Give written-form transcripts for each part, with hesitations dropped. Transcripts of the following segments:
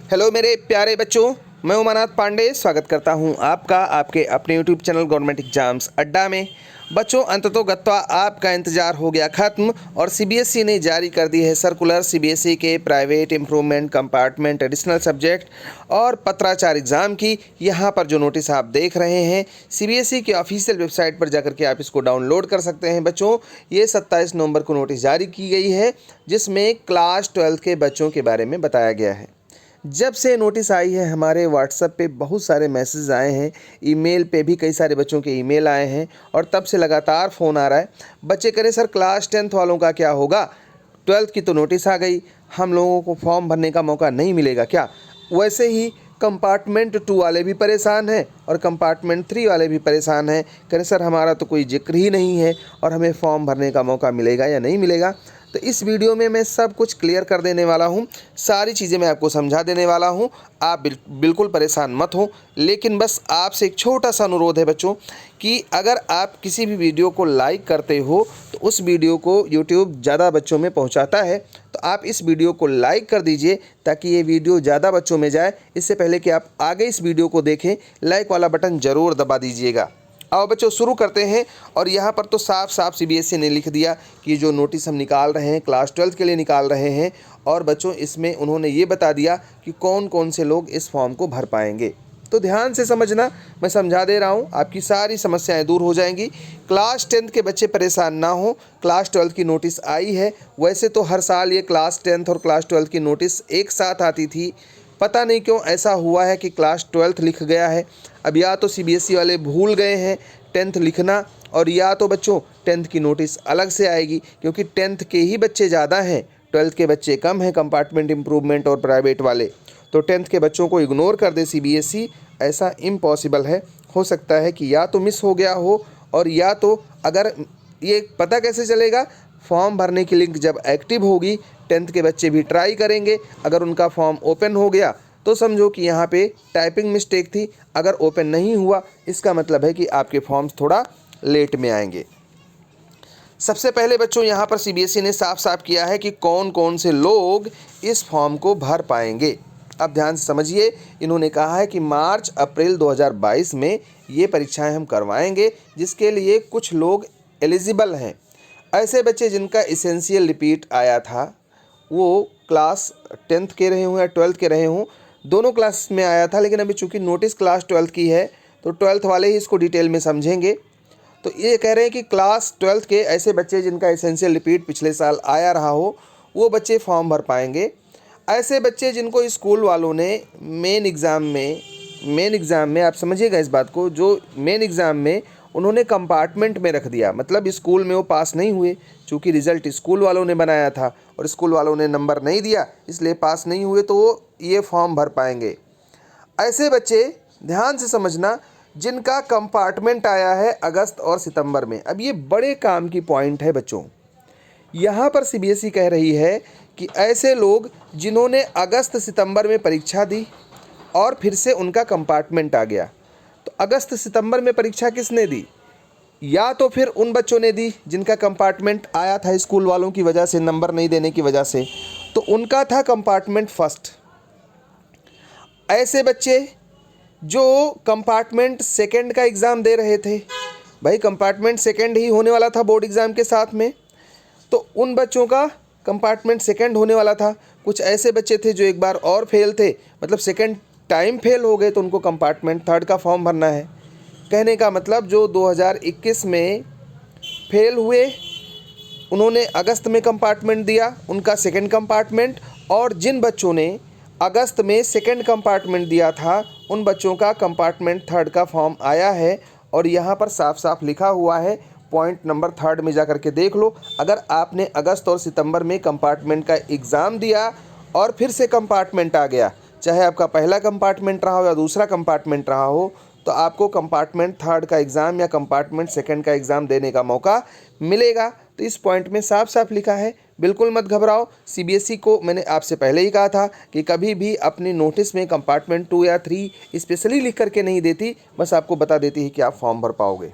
Hello मेरे प्यारे बच्चों, मैं उमानाथ पांडे स्वागत करता हूं आपका आपके अपने यूट्यूब चैनल गवर्नमेंट एग्जाम्स अड्डा में। बच्चों, अंततोगत्वा आपका इंतज़ार हो गया ख़त्म और सीबीएसई ने जारी कर दी है सर्कुलर। सीबीएसई के private improvement compartment additional subject और पत्राचार एग्ज़ाम की यहाँ पर जो नोटिस आप देख रहे हैं, सीबीएसई के ऑफिशियल वेबसाइट पर जाकर के आप इसको डाउनलोड कर सकते हैं। बच्चों, ये 27 नवंबर को नोटिस जारी की गई है, जिसमें क्लास 12 के बच्चों के बारे में बताया गया है। जब से नोटिस आई है हमारे व्हाट्सएप पे बहुत सारे मैसेज आए हैं, ईमेल पे भी कई सारे बच्चों के ईमेल आए हैं और तब से लगातार फ़ोन आ रहा है। बच्चे कह रहे सर क्लास 10th वालों का क्या होगा, 12th की तो नोटिस आ गई, हम लोगों को फॉर्म भरने का मौका नहीं मिलेगा क्या। वैसे ही कंपार्टमेंट 2 वाले भी परेशान हैं और कंपार्टमेंट 3 वाले भी परेशान हैं। कह रहे सर हमारा तो कोई जिक्र ही नहीं है और हमें फॉर्म भरने का मौका मिलेगा या नहीं मिलेगा। तो इस वीडियो में मैं सब कुछ क्लियर कर देने वाला हूँ, सारी चीज़ें मैं आपको समझा देने वाला हूँ। आप बिल्कुल परेशान मत हो, लेकिन बस आपसे एक छोटा सा अनुरोध है बच्चों कि अगर आप किसी भी वीडियो को लाइक करते हो तो उस वीडियो को यूट्यूब ज़्यादा बच्चों में पहुँचाता है, तो आप इस वीडियो को लाइक कर दीजिए ताकि ये वीडियो ज़्यादा बच्चों में जाए। इससे पहले कि आप आगे इस वीडियो को देखें, लाइक वाला बटन ज़रूर दबा दीजिएगा। आओ बच्चों शुरू करते हैं। और यहाँ पर तो साफ साफ सीबीएसई ने लिख दिया कि जो नोटिस हम निकाल रहे हैं क्लास 12 के लिए निकाल रहे हैं। और बच्चों इसमें उन्होंने ये बता दिया कि कौन कौन से लोग इस फॉर्म को भर पाएंगे। तो ध्यान से समझना, मैं समझा दे रहा हूँ, आपकी सारी समस्याएं दूर हो जाएंगी। क्लास 10th के बच्चे परेशान ना हो, क्लास 12 की नोटिस आई है। वैसे तो हर साल ये क्लास 10th और क्लास 12 की नोटिस एक साथ आती थी, पता नहीं क्यों ऐसा हुआ है कि क्लास 12th लिख गया है। अब या तो सीबीएसई वाले भूल गए हैं 10th लिखना, और या तो बच्चों 10th की नोटिस अलग से आएगी, क्योंकि 10th के ही बच्चे ज़्यादा हैं, 12th के बच्चे कम हैं कंपार्टमेंट इम्प्रूवमेंट और प्राइवेट वाले। तो 10th के बच्चों को इग्नोर कर दे सीबीएसई, ऐसा इम्पॉसिबल है। हो सकता है कि या तो मिस हो गया हो, और या तो अगर ये पता कैसे चलेगा, फॉर्म भरने की लिंक जब एक्टिव होगी 10th के बच्चे भी ट्राई करेंगे। अगर उनका फॉर्म ओपन हो गया तो समझो कि यहाँ पे टाइपिंग मिस्टेक थी, अगर ओपन नहीं हुआ इसका मतलब है कि आपके फॉर्म्स थोड़ा लेट में आएंगे। सबसे पहले बच्चों यहाँ पर सीबीएसई ने साफ साफ किया है कि कौन कौन से लोग इस फॉर्म को भर पाएंगे। अब ध्यान से समझिए, इन्होंने कहा है कि मार्च अप्रैल 2022 में ये परीक्षाएं हम करवाएंगे, जिसके लिए कुछ लोग एलिजिबल हैं। ऐसे बच्चे जिनका इसेंशियल रिपीट आया था, वो क्लास 10th के रहे हों या 12th के रहे हों, दोनों क्लास में आया था, लेकिन अभी चूंकि नोटिस क्लास 12th की है तो 12th वाले ही इसको डिटेल में समझेंगे। तो ये कह रहे हैं कि क्लास 12th के ऐसे बच्चे जिनका एसेंशियल रिपीट पिछले साल आया रहा हो, वो बच्चे फॉर्म भर पाएंगे। ऐसे बच्चे जिनको स्कूल वालों ने मेन एग्ज़ाम में आप समझिएगा इस बात को, जो मेन एग्ज़ाम में उन्होंने कंपार्टमेंट में रख दिया, मतलब स्कूल में वो पास नहीं हुए, चूँकि रिज़ल्ट स्कूल वालों ने बनाया था और स्कूल वालों ने नंबर नहीं दिया इसलिए पास नहीं हुए, तो वो ये फॉर्म भर पाएंगे। ऐसे बच्चे ध्यान से समझना जिनका कंपार्टमेंट आया है अगस्त और सितंबर में। अब ये बड़े काम की पॉइंट है बच्चों, यहाँ पर सीबीएसई कह रही है कि ऐसे लोग जिन्होंने अगस्त सितंबर में परीक्षा दी और फिर से उनका कंपार्टमेंट आ गया। तो अगस्त सितंबर में परीक्षा किसने दी, या तो फिर उन बच्चों ने दी जिनका कंपार्टमेंट आया था स्कूल वालों की वजह से, नंबर नहीं देने की वजह से, तो उनका था कंपार्टमेंट फर्स्ट। ऐसे बच्चे जो कंपार्टमेंट सेकंड का एग्ज़ाम दे रहे थे, भाई कंपार्टमेंट सेकंड ही होने वाला था बोर्ड एग्ज़ाम के साथ में, तो उन बच्चों का कंपार्टमेंट सेकंड होने वाला था। कुछ ऐसे बच्चे थे जो एक बार और फेल थे, मतलब सेकंड टाइम फेल हो गए, तो उनको कंपार्टमेंट थर्ड का फॉर्म भरना है। कहने का मतलब जो 2021 में फेल हुए उन्होंने अगस्त में कंपार्टमेंट दिया, उनका सेकंड कंपार्टमेंट, और जिन बच्चों ने अगस्त में सेकंड कंपार्टमेंट दिया था उन बच्चों का कंपार्टमेंट थर्ड का फॉर्म आया है। और यहाँ पर साफ साफ लिखा हुआ है, पॉइंट नंबर 3 में जा कर के देख लो, अगर आपने अगस्त और सितंबर में कंपार्टमेंट का एग्ज़ाम दिया और फिर से कंपार्टमेंट आ गया, चाहे आपका पहला कंपार्टमेंट रहा हो या दूसरा कंपार्टमेंट रहा हो, तो आपको कंपार्टमेंट थर्ड का एग्ज़ाम या कंपार्टमेंट सेकंड का एग्ज़ाम देने का मौका मिलेगा। तो इस पॉइंट में साफ साफ लिखा है, बिल्कुल मत घबराओ। सीबीएसई को मैंने आपसे पहले ही कहा था कि कभी भी अपनी नोटिस में कंपार्टमेंट 2 या 3 स्पेशली लिख करके नहीं देती, बस आपको बता देती है कि आप फॉर्म भर पाओगे।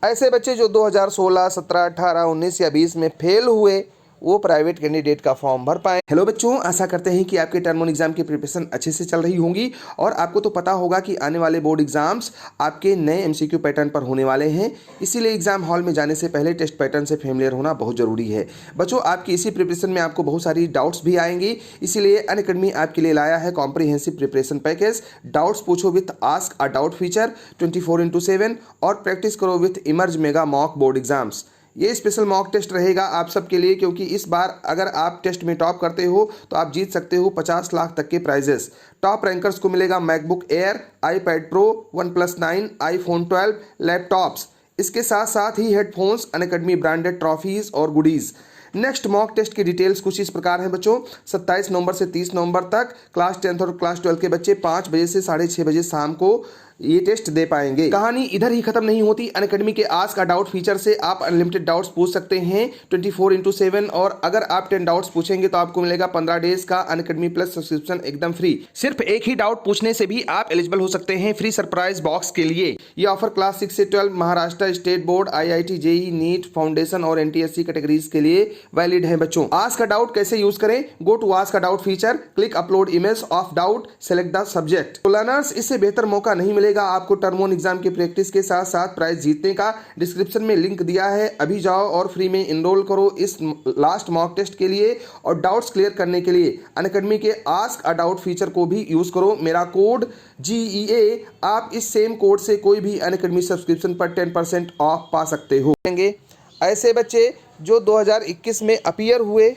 ऐसे बच्चे जो 2016, 17, 18, 19 या 20 में फेल हुए, वो प्राइवेट कैंडिडेट का फॉर्म भर पाएँ। हेलो बच्चों, आशा करते हैं कि आपके टर्म 1 एग्जाम की प्रिपरेशन अच्छे से चल रही होंगी और आपको तो पता होगा कि आने वाले बोर्ड एग्जाम्स आपके नए एमसीक्यू पैटर्न पर होने वाले हैं। इसीलिए एग्जाम हॉल में जाने से पहले टेस्ट पैटर्न से फेमिलियर होना बहुत जरूरी है। बच्चों, आपकी इसी प्रिपरेशन में आपको बहुत सारी डाउट्स भी आएंगी, इसीलिए अनअकैडमी आपके लिए लाया है कॉम्प्रिहेंसिव प्रिपरेशन पैकेज। डाउट्स पूछो with ask a doubt feature 24/7 और प्रैक्टिस करो with emerge mega mock board exams. ये स्पेशल मॉक टेस्ट रहेगा आप सबके लिए, क्योंकि इस बार अगर आप टेस्ट में टॉप करते हो तो आप जीत सकते हो 50 लाख तक के प्राइजेस। टॉप रैंकर्स को मिलेगा MacBook air, iPad pro, OnePlus 9, iPhone 12 laptops. इसके साथ साथ ही हेडफोन्स, अनअकैडमी ब्रांडेड ट्रॉफीज और गुडीज। नेक्स्ट मॉक टेस्ट की डिटेल्स कुछ इस प्रकार हैं बच्चों। 27 नवंबर से 30 नवंबर तक क्लास 10 और क्लास 12 के बच्चे 5 बजे से 6:30 बजे शाम को ये टेस्ट दे पाएंगे। कहानी इधर ही खत्म नहीं होती। अनअकैडमी के आस्क अ डाउट फीचर से आप अनलिमिटेड डाउट्स पूछ सकते हैं 24/7 और अगर आप 10 डाउट्स पूछेंगे तो आपको मिलेगा 15 डेज का अनअकैडमी प्लस सब्सक्रिप्शन एकदम फ्री। सिर्फ एक ही डाउट पूछने से भी आप एलिजिबल हो सकते हैं फ्री सरप्राइज बॉक्स के लिए। ये ऑफर क्लास 6 से 12 Maharashtra state board, IIT, JEE, NEET, foundation और NTSC कैटेगरीज के लिए वैलिड है बच्चों। आस्क अ डाउट कैसे यूज करें? Go to ask a doubt feature, click upload image of doubt, select the subject. तो लर्नर्स, इससे बेहतर मौका नहीं मिलेगा आपको टर्म 1 एग्जाम की प्रैक्टिस के साथ साथ प्राइज जीतने का। डिस्क्रिप्शन में लिंक दिया है, अभी जाओ और फ्री में इनरोल करो इस लास्ट मॉक टेस्ट के लिए और डाउट्स क्लियर करने के लिए अनअकैडमी के आस्क अ डाउट फीचर को भी यूज करो। मेरा कोड GEA, आप इस सेम कोड से कोई भी अनअकैडमी सब्सक्रिप्शन पर 10% ऑफ पा सकते हो। ऐसे बच्चे जो 2021 में अपीयर हुए,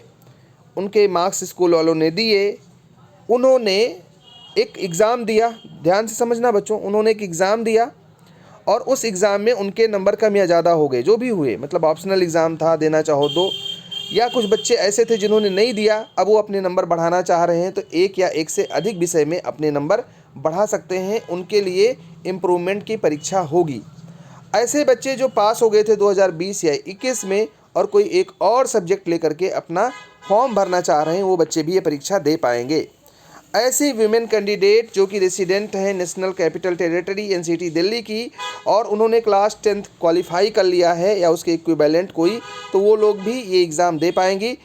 उनके मार्क्स स्कूल वालों ने दिए, उन्होंने एक एग्ज़ाम दिया। ध्यान से समझना बच्चों, उन्होंने एक एग्ज़ाम दिया और उस एग्ज़ाम में उनके नंबर कम या ज़्यादा हो गए, जो भी हुए, मतलब ऑप्शनल एग्ज़ाम था, देना चाहो दो, या कुछ बच्चे ऐसे थे जिन्होंने नहीं दिया, अब वो अपने नंबर बढ़ाना चाह रहे हैं तो एक या एक से अधिक विषय में अपने नंबर बढ़ा सकते हैं। उनके लिए इम्प्रूवमेंट की परीक्षा होगी। ऐसे बच्चे जो पास हो गए थे 2020 या 21 में और कोई एक और सब्जेक्ट लेकर के अपना फॉर्म भरना चाह रहे हैं, वो बच्चे भी ये परीक्षा दे पाएंगे। ऐसी विमेन कैंडिडेट जो कि रेसिडेंट हैं national capital territory NCT Delhi की और उन्होंने क्लास 10th क्वालिफाई कर लिया है या उसके इक्विवेलेंट कोई, तो वो लोग भी ये एग्ज़ाम दे पाएंगी।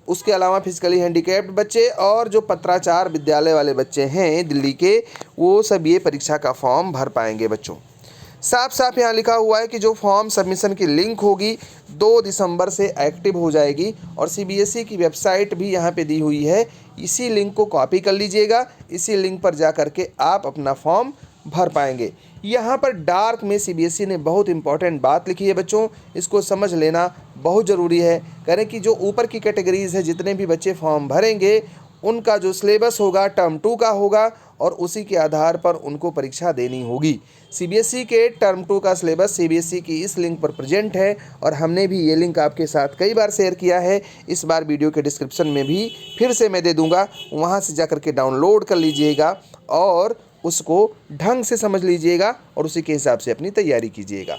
उसके अलावा फिजिकली हैंडीकैप्ड बच्चे और जो पत्राचार विद्यालय वाले बच्चे हैं दिल्ली के, वो सब ये परीक्षा का फॉर्म भर पाएंगे बच्चों। साफ साफ यहाँ लिखा हुआ है कि जो फॉर्म सबमिशन की लिंक होगी 2 दिसंबर से एक्टिव हो जाएगी और CBSE की वेबसाइट भी यहाँ पे दी हुई है। इसी लिंक को कॉपी कर लीजिएगा, इसी लिंक पर जा कर के आप अपना फॉर्म भर पाएंगे। यहाँ पर डार्क में CBSE ने बहुत इंपॉर्टेंट बात लिखी है बच्चों, इसको समझ लेना बहुत ज़रूरी है। करें कि जो ऊपर की कैटेगरीज है, जितने भी बच्चे फॉर्म भरेंगे उनका जो सिलेबस होगा टर्म 2 का होगा और उसी के आधार पर उनको परीक्षा देनी होगी। CBSE के टर्म 2 का सिलेबस CBSE की इस लिंक पर प्रेजेंट है और हमने भी ये लिंक आपके साथ कई बार शेयर किया है। इस बार वीडियो के डिस्क्रिप्शन में भी फिर से मैं दे दूंगा, वहाँ से जा कर के डाउनलोड कर लीजिएगा और उसको ढंग से समझ लीजिएगा और उसी के हिसाब से अपनी तैयारी कीजिएगा।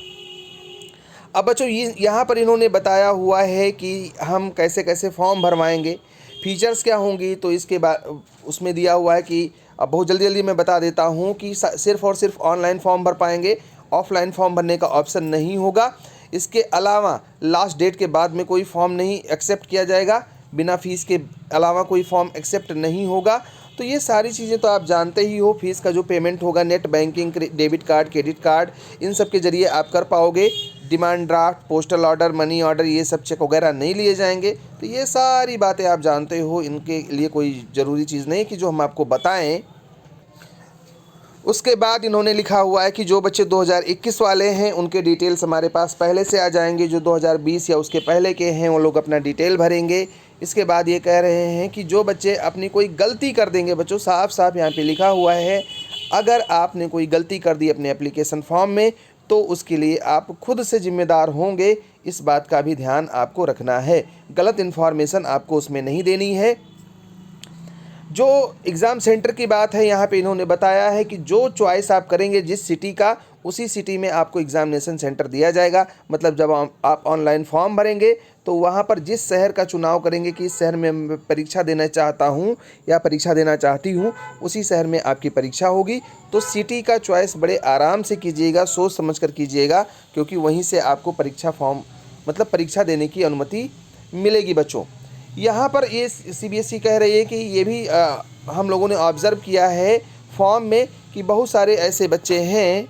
अब बच्चों, ये यहाँ पर इन्होंने बताया हुआ है कि हम कैसे कैसे फॉर्म भरवाएंगे, फीचर्स क्या होंगी, तो इसके बाद उसमें दिया हुआ है कि अब बहुत जल्दी मैं बता देता हूँ कि सिर्फ और सिर्फ ऑनलाइन फॉर्म भर पाएंगे, ऑफलाइन फॉर्म भरने का ऑप्शन नहीं होगा। इसके अलावा लास्ट डेट के बाद में कोई फॉर्म नहीं एक्सेप्ट किया जाएगा, बिना फीस के अलावा कोई फॉर्म एक्सेप्ट नहीं होगा। तो ये सारी चीज़ें तो आप जानते ही हो। फीस का जो पेमेंट होगा net banking, debit card, credit card, इन सब के ज़रिए आप कर पाओगे। Demand draft, postal order, money order, ये सब चेक वगैरह नहीं लिए जाएंगे। तो ये सारी बातें आप जानते हो, इनके लिए कोई ज़रूरी चीज़ नहीं कि जो हम आपको बताएं। उसके बाद इन्होंने लिखा हुआ है कि जो बच्चे 2021 वाले हैं उनके डिटेल्स हमारे पास पहले से आ जाएंगे, जो 2020 या उसके पहले के हैं वो लोग अपना डिटेल भरेंगे। इसके बाद ये कह रहे हैं कि जो बच्चे अपनी कोई गलती कर देंगे, बच्चों साफ साफ यहाँ पे लिखा हुआ है, अगर आपने कोई गलती कर दी अपने एप्लीकेशन फॉर्म में तो उसके लिए आप खुद से जिम्मेदार होंगे। इस बात का भी ध्यान आपको रखना है, गलत इन्फॉर्मेशन आपको उसमें नहीं देनी है। जो एग्ज़ाम सेंटर की बात है, यहाँ पे इन्होंने बताया है कि जो चॉइस आप करेंगे जिस सिटी का, उसी सिटी में आपको एग्ज़ामिनेशन सेंटर दिया जाएगा। मतलब जब आप ऑनलाइन फॉर्म भरेंगे तो वहाँ पर जिस शहर का चुनाव करेंगे कि इस शहर में मैं परीक्षा देना चाहता हूँ या परीक्षा देना चाहती हूँ, उसी शहर में आपकी परीक्षा होगी। तो सिटी का चॉइस बड़े आराम से कीजिएगा, सोच समझ कर कीजिएगा, क्योंकि वहीं से आपको परीक्षा देने की अनुमति मिलेगी बच्चों। यहाँ पर ये सीबीएसई कह रही है कि ये भी हम लोगों ने ऑब्ज़र्व किया है फॉर्म में कि बहुत सारे ऐसे बच्चे हैं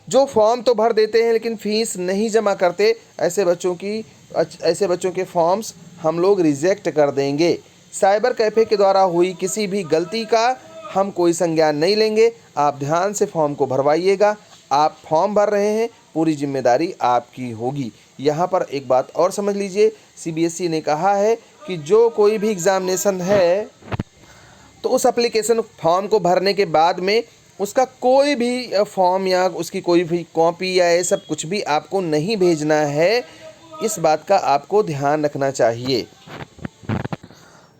जो फॉर्म तो भर देते हैं लेकिन फ़ीस नहीं जमा करते। ऐसे बच्चों के फॉर्म्स हम लोग रिजेक्ट कर देंगे। साइबर कैफ़े के द्वारा हुई किसी भी गलती का हम कोई संज्ञान नहीं लेंगे। आप ध्यान से फॉर्म को भरवाइएगा। आप फॉर्म भर रहे हैं, पूरी जिम्मेदारी आपकी होगी। यहाँ पर एक बात और समझ लीजिए, सीबीएसई ने कहा है कि जो कोई भी एग्ज़ामिनेशन है तो उस एप्लीकेशन फॉर्म को भरने के बाद में उसका कोई भी फॉर्म या उसकी कोई भी कॉपी या ये सब कुछ भी आपको नहीं भेजना है। इस बात का आपको ध्यान रखना चाहिए।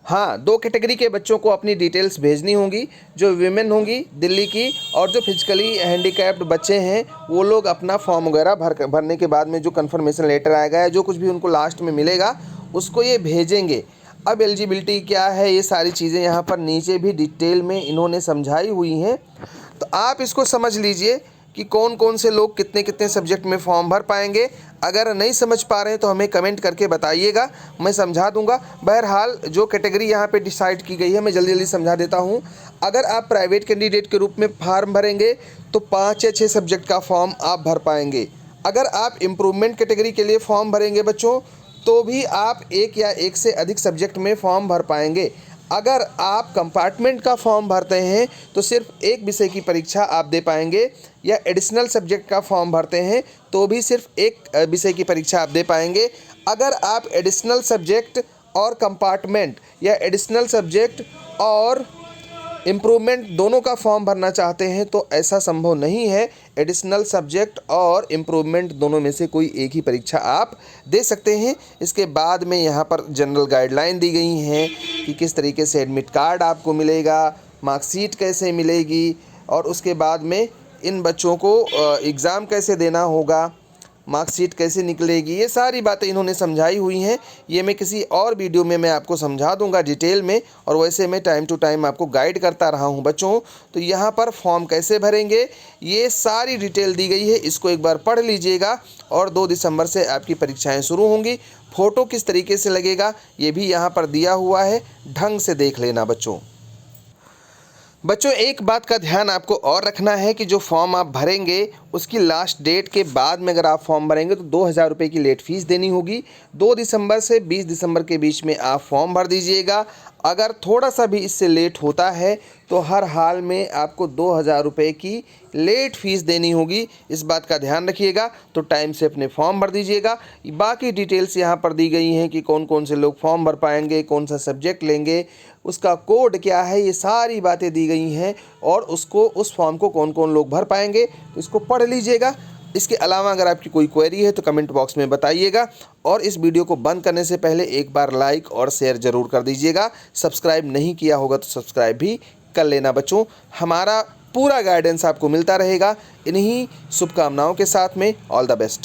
हाँ, 2 कैटेगरी के बच्चों को अपनी डिटेल्स भेजनी होंगी। जो विमेन होंगी दिल्ली की, और जो फिजिकली हैंडीकैप्ड बच्चे हैं वो लोग अपना फॉर्म वगैरह भरने के बाद में जो कन्फर्मेशन लेटर आएगा या जो कुछ भी उनको लास्ट में मिलेगा उसको ये भेजेंगे। अब एलिजिबिलिटी क्या है, ये सारी चीज़ें यहाँ पर नीचे भी डिटेल में इन्होंने समझाई हुई हैं। तो आप इसको समझ लीजिए कि कौन कौन से लोग कितने कितने सब्जेक्ट में फॉर्म भर पाएंगे। अगर नहीं समझ पा रहे हैं तो हमें कमेंट करके बताइएगा, मैं समझा दूंगा। बहरहाल जो कैटेगरी यहाँ पे डिसाइड की गई है मैं जल्दी जल्दी समझा देता हूँ। अगर आप प्राइवेट कैंडिडेट के रूप में फॉर्म भरेंगे तो 5 या 6 सब्जेक्ट का फॉर्म आप भर पाएंगे। अगर आप इम्प्रूवमेंट कैटेगरी के लिए फॉर्म भरेंगे बच्चों तो भी आप 1 या 1 से अधिक सब्जेक्ट में फॉर्म भर पाएंगे। अगर आप कंपार्टमेंट का फॉर्म भरते हैं तो सिर्फ एक विषय की परीक्षा आप दे पाएंगे, या एडिशनल सब्जेक्ट का फॉर्म भरते हैं तो भी सिर्फ एक विषय की परीक्षा आप दे पाएंगे। अगर आप एडिशनल सब्जेक्ट और कंपार्टमेंट या एडिशनल सब्जेक्ट और इम्प्रूवमेंट दोनों का फॉर्म भरना चाहते हैं तो ऐसा संभव नहीं है। एडिशनल सब्जेक्ट और इम्प्रूवमेंट दोनों में से कोई एक ही परीक्षा आप दे सकते हैं। इसके बाद में यहाँ पर जनरल गाइडलाइन दी गई हैं कि किस तरीके से एडमिट कार्ड आपको मिलेगा, मार्कशीट कैसे मिलेगी, और उसके बाद में इन बच्चों को एग्ज़ाम कैसे देना होगा, मार्कशीट कैसे निकलेगी, ये सारी बातें इन्होंने समझाई हुई हैं। ये मैं किसी और वीडियो में मैं आपको समझा दूंगा डिटेल में, और वैसे मैं टाइम टू टाइम आपको गाइड करता रहा हूं बच्चों। तो यहाँ पर फॉर्म कैसे भरेंगे ये सारी डिटेल दी गई है, इसको एक बार पढ़ लीजिएगा। और 2 दिसंबर से आपकी परीक्षाएँ शुरू होंगी। फ़ोटो किस तरीके से लगेगा ये भी यहाँ पर दिया हुआ है, ढंग से देख लेना बच्चों। एक बात का ध्यान आपको और रखना है कि जो फॉर्म आप भरेंगे उसकी लास्ट डेट के बाद में अगर आप फॉर्म भरेंगे तो 2000 रुपये की लेट फीस देनी होगी। 2 दिसंबर से 20 दिसंबर के बीच में आप फॉर्म भर दीजिएगा। अगर थोड़ा सा भी इससे लेट होता है तो हर हाल में आपको 2000 रुपये की लेट फीस देनी होगी। इस बात का ध्यान रखिएगा। तो टाइम से अपने फॉर्म भर दीजिएगा। बाकी डिटेल्स यहाँ पर दी गई हैं कि कौन कौन से लोग फॉर्म भर पाएंगे, कौन सा सब्जेक्ट लेंगे, उसका कोड क्या है, ये सारी बातें दी गई हैं। और उस फॉर्म को कौन कौन लोग भर पाएंगे तो इसको पढ़ लीजिएगा। इसके अलावा अगर आपकी कोई क्वेरी है तो कमेंट बॉक्स में बताइएगा। और इस वीडियो को बंद करने से पहले एक बार लाइक और शेयर ज़रूर कर दीजिएगा। सब्सक्राइब नहीं किया होगा तो सब्सक्राइब भी कर लेना बच्चों। हमारा पूरा गाइडेंस आपको मिलता रहेगा। इन्हीं शुभकामनाओं के साथ में ऑल द बेस्ट।